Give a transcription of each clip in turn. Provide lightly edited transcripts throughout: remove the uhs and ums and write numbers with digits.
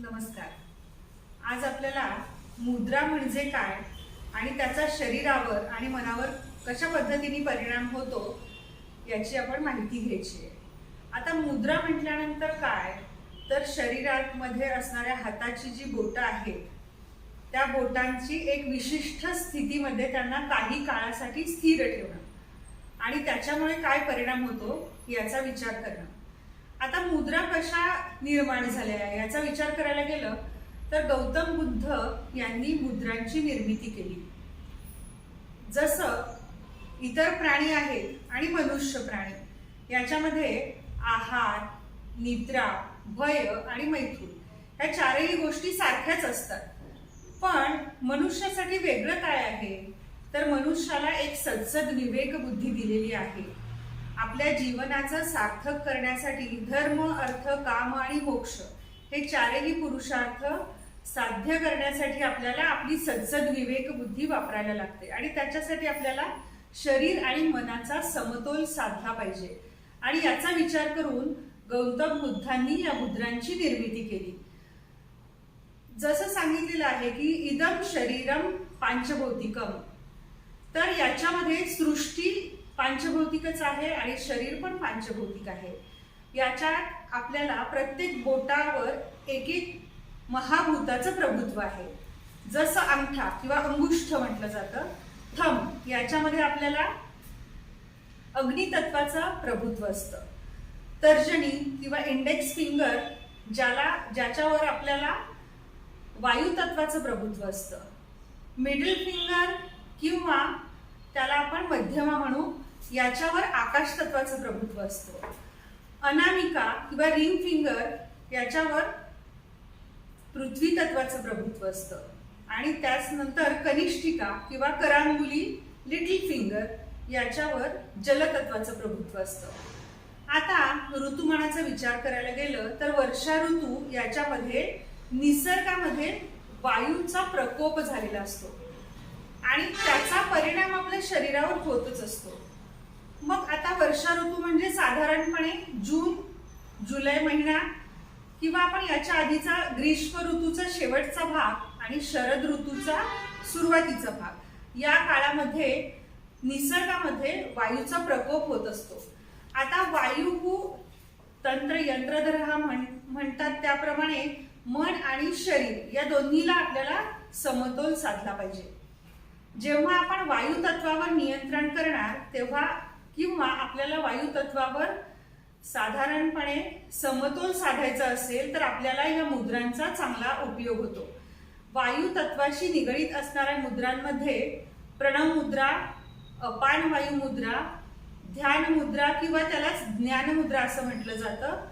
नमस्कार. आज आपल्याला मुद्रा म्हणजे काय आणि त्याचा शरीरावर आणि मनावर कशा पद्धतीने परिणाम होतो याची आपण माहिती घ्यायची आहे. आता मुद्रा म्हटल्यानंतर काय, तर शरीरामध्ये असणाऱ्या हाताची जी बोटं आहेत त्या बोटांची एक विशिष्ट स्थितीमध्ये त्यांना काही काळासाठी स्थिर ठेवणं आणि त्याच्यामुळे काय परिणाम होतो याचा विचार करणं. आता मुद्रा कशा निर्माण झाल्या याचा विचार करायला गेलं तर गौतम बुद्ध यांनी मुद्रांची निर्मिती केली. जसं इतर प्राणी आहेत आणि मनुष्य प्राणी याच्यामध्ये आहार, निद्रा, भय आणि मैथून ह्या चारही गोष्टी सारख्याच असतात. पण मनुष्यासाठी वेगळं काय आहे, तर मनुष्याला एक सद्सद विवेक बुद्धी दिलेली आहे. आपल्या जीवनाचं सार्थक करण्यासाठी धर्म, अर्थ, काम आणि मोक्ष हे चारही पुरुषार्थ साध्य करण्यासाठी आपल्याला आपली सद्सद विवेक बुद्धी वापरायला लागते आणि त्याच्यासाठी आपल्याला शरीर आणि मनाचा समतोल साधला पाहिजे. आणि याचा विचार करून गौतम बुद्धांनी या मुद्रांची निर्मिती केली. जसं सांगितलेलं आहे की इदम शरीरम पांचभौतिकम, तर याच्यामध्ये सृष्टी पांचभौतिकच आहे आणि शरीर पण पांचभौतिक आहे. याच्यात आपल्याला प्रत्येक बोटावर एक एक महाभूताचं प्रभुत्व आहे. जसं अंगठा किंवा अंगुष्ठ म्हटलं जातं, थंब, याच्यामध्ये आपल्याला अग्नितत्वाचं प्रभुत्व असतं. तर्जनी किंवा इंडेक्स फिंगर ज्याच्यावर आपल्याला वायुतत्वाचं प्रभुत्व असतं. मिडल फिंगर किंवा त्याला आपण मध्यमा म्हणू, याच्यावर आकाश तत्वाचं प्रभुत्व असतं. अनामिका किंवा रिंग फिंगर याच्यावर पृथ्वी तत्वाचं प्रभुत्व असतं आणि त्याचनंतर कनिष्ठिका किंवा करांगुली लिटिल फिंगर याच्यावर जलतत्वाचं प्रभुत्व असतं. आता ऋतुमानाचा विचार करायला गेलं तर वर्षा ऋतू याच्यामध्ये निसर्गामध्ये वायूचा प्रकोप झालेला असतो आणि त्याचा परिणाम आपल्या शरीरावर होतच असतो. मग आता वर्षा ऋतू म्हणजे साधारणपणे जून जुलै महिना किंवा आपण याच्या आधीचा ग्रीष्म ऋतूचा शेवटचा भाग आणि शरद ऋतूचा सुरुवातीचा भाग, या काळामध्ये निसर्गामध्ये वायूचा प्रकोप होत असतो. आता वायू तंत्र यंत्रधर म्हणतात त्याप्रमाणे मन आणि शरीर या दोन्हीला आपल्याला समतोल साधला पाहिजे. जेव्हा आपण वायू तत्वावर नियंत्रण करणार तेव्हा किंवा आपल्याला वायू तत्वावर साधारणपणे समतोल साधायचा असेल तर आपल्याला या मुद्रांचा चांगला उपयोग होतो. वायू तत्वाशी निगडीत असणाऱ्या मुद्रांमध्ये प्रणव मुद्रा, अपान वायू मुद्रा, ध्यान मुद्रा किंवा त्यालाच ज्ञान मुद्रा असं म्हटलं जातं.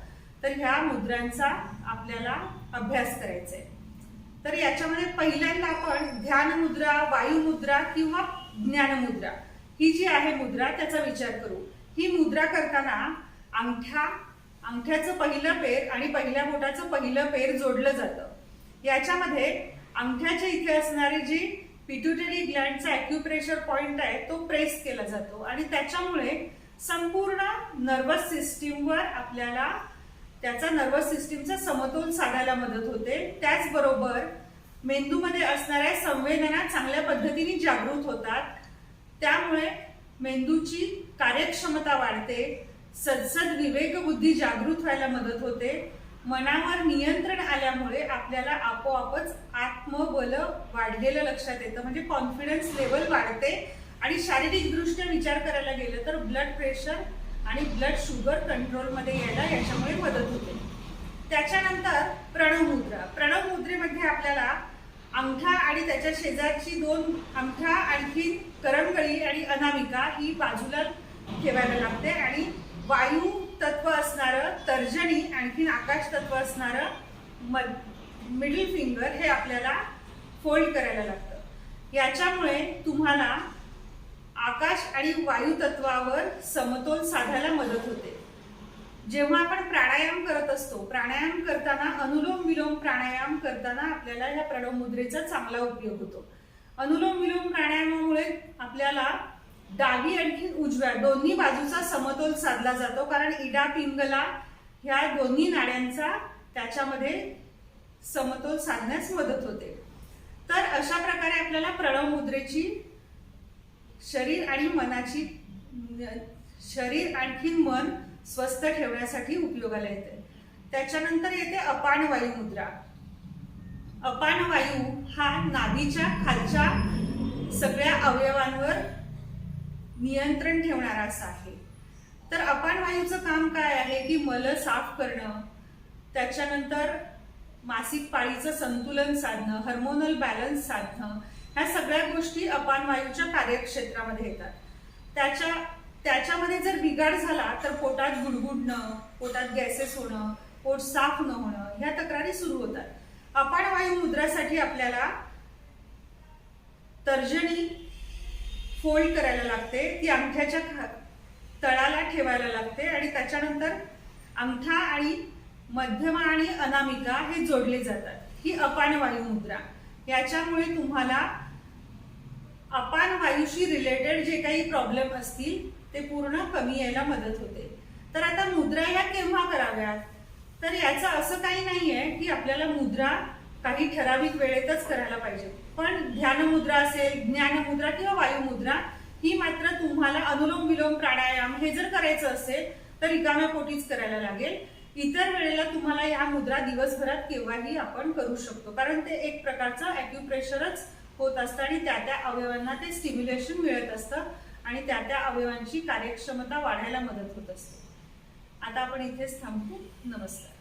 तर ह्या मुद्रांचा आपल्याला अभ्यास करायचा आहे. तर याच्यामध्ये पहिल्यांदा आपण ध्यान मुद्रा, वायू मुद्रा किंवा ज्ञान मुद्रा ही जी आहे मुद्रा त्याचा विचार करू. ही मुद्रा करताना अंगठ्याचं पहिलं पेर आणि पहिल्या बोटाचं पहिलं पेर जोडलं जातं. याच्यामध्ये अंगठ्याच्या इथे असणारी जी पिट्युटरी ग्लँडचा ॲक्युप्रेशर पॉइंट आहे तो प्रेस केला जातो आणि त्याच्यामुळे संपूर्ण नर्वस सिस्टीमवर आपल्याला त्याचा नर्वस सिस्टीमचा समतोल साधायला मदत होते. त्याचबरोबर मेंदूमध्ये असणाऱ्या संवेदना चांगल्या पद्धतीने जागृत होतात. त्यामुळे मेंदूची कार्यक्षमता वाढते, सद्सद विवेक बुद्धी जागृत व्हायला मदत होते. मनावर नियंत्रण आल्यामुळे आपल्याला आपोआपच आत्मबल वाढलेलं लक्षात येतं, म्हणजे कॉन्फिडन्स लेवल वाढते. आणि शारीरिक दृष्ट्या विचार करायला गेलं तर ब्लड प्रेशर आणि ब्लड शुगर कंट्रोलमध्ये यायला याच्यामुळे मदत होते. त्याच्यानंतर प्रणव मुद्रा. प्रणव मुद्रेमध्ये आपल्याला अंगठा आणि त्याच्या शेजारची दोन अंगठा, आणखी करंगळी आणि अनामिका ही बाजूला ठेवायला लागते आणि वायू तत्व असणारं तर्जनी, आणखी आकाश तत्व असणारं मिडल फिंगर हे आपल्याला फोल्ड करायला लागतं. याच्यामुळे तुम्हाला आकाश आणि वायू तत्वावर समतोल साधायला मदत होते. जेव्हा आपण प्राणायाम करत असतो, प्राणायाम करताना अनुलोम विलोम प्राणायाम करताना आपल्याला या प्रणव मुद्रेचा चांगला उपयोग होतो. अनुलोम विलोम प्राणायामामुळे आपल्याला डावी आणखी उजव्या दोन्ही बाजूचा समतोल साधला जातो, कारण इडा पिंगला ह्या दोन्ही नाड्यांचा त्याच्यामध्ये समतोल साधण्यास मदत होते. तर अशा प्रकारे आपल्याला प्रणव मुद्रेची शरीर आणखी मन स्वस्थ ठेवण्यासाठी उपयोगाला येते. त्याच्यानंतर येते अपान वायू मुद्रा. अपान वायू हा नाभीच्या खालच्या सगळ्या अवयवांवर नियंत्रण ठेवणारा असा आहे. तर अपान वायूचं काम काय आहे की मल साफ करणं, त्याच्यानंतर मासिक पाळीचं संतुलन साधणं, हार्मोनल बॅलन्स साधणं, ह्या सगळ्या गोष्टी अपान वायूच्या कार्यक्षेत्रामध्ये येतात. त्याच्यामध्ये जर बिघाड झाला तर पोटात गुडगुडणं, पोटात गॅसेस होणं, पोट साफ न होणं, ह्या तक्रारी सुरू होतात. अपान वायू मुद्रासाठी आपल्याला तर्जनी फोल्ड करायला लागते, ती अंगठ्याच्या तळाला ठेवायला लागते आणि त्याच्यानंतर अंगठा आणि मध्यमा आणि अनामिका हे जोडले जातात. ही अपान वायू मुद्रा. याच्यामुळे तुम्हाला अपान वायूशी रिलेटेड जे काही प्रॉब्लेम असतील ते पूर्ण कमी यायला मदत होते. तर आता मुद्रा ह्या केव्हा कराव्यात? तर याचं असं काही नाहीये की आपल्याला मुद्रा काही ठराविक वेळेतच करायला पाहिजे. पण ध्यान मुद्रा असेल, ज्ञान मुद्रा किंवा वायू मुद्रा ही मात्र तुम्हाला अनुलोम विलोम प्राणायाम हे जर करायचं असेल तर रिकाम्या पोटीच करायला लागेल. इतर वेळेला तुम्हाला या मुद्रा दिवसभरात केव्हाही आपण करू शकतो, कारण ते एक प्रकारचं ॲक्युप्रेशरच होत असतं आणि त्या अवयवांना ते स्टिम्युलेशन मिळत असतं आणि त्या अवयवांची कार्यक्षमता वाढायला मदत होत असते. आता आपण इथेच थांबू. नमस्कार.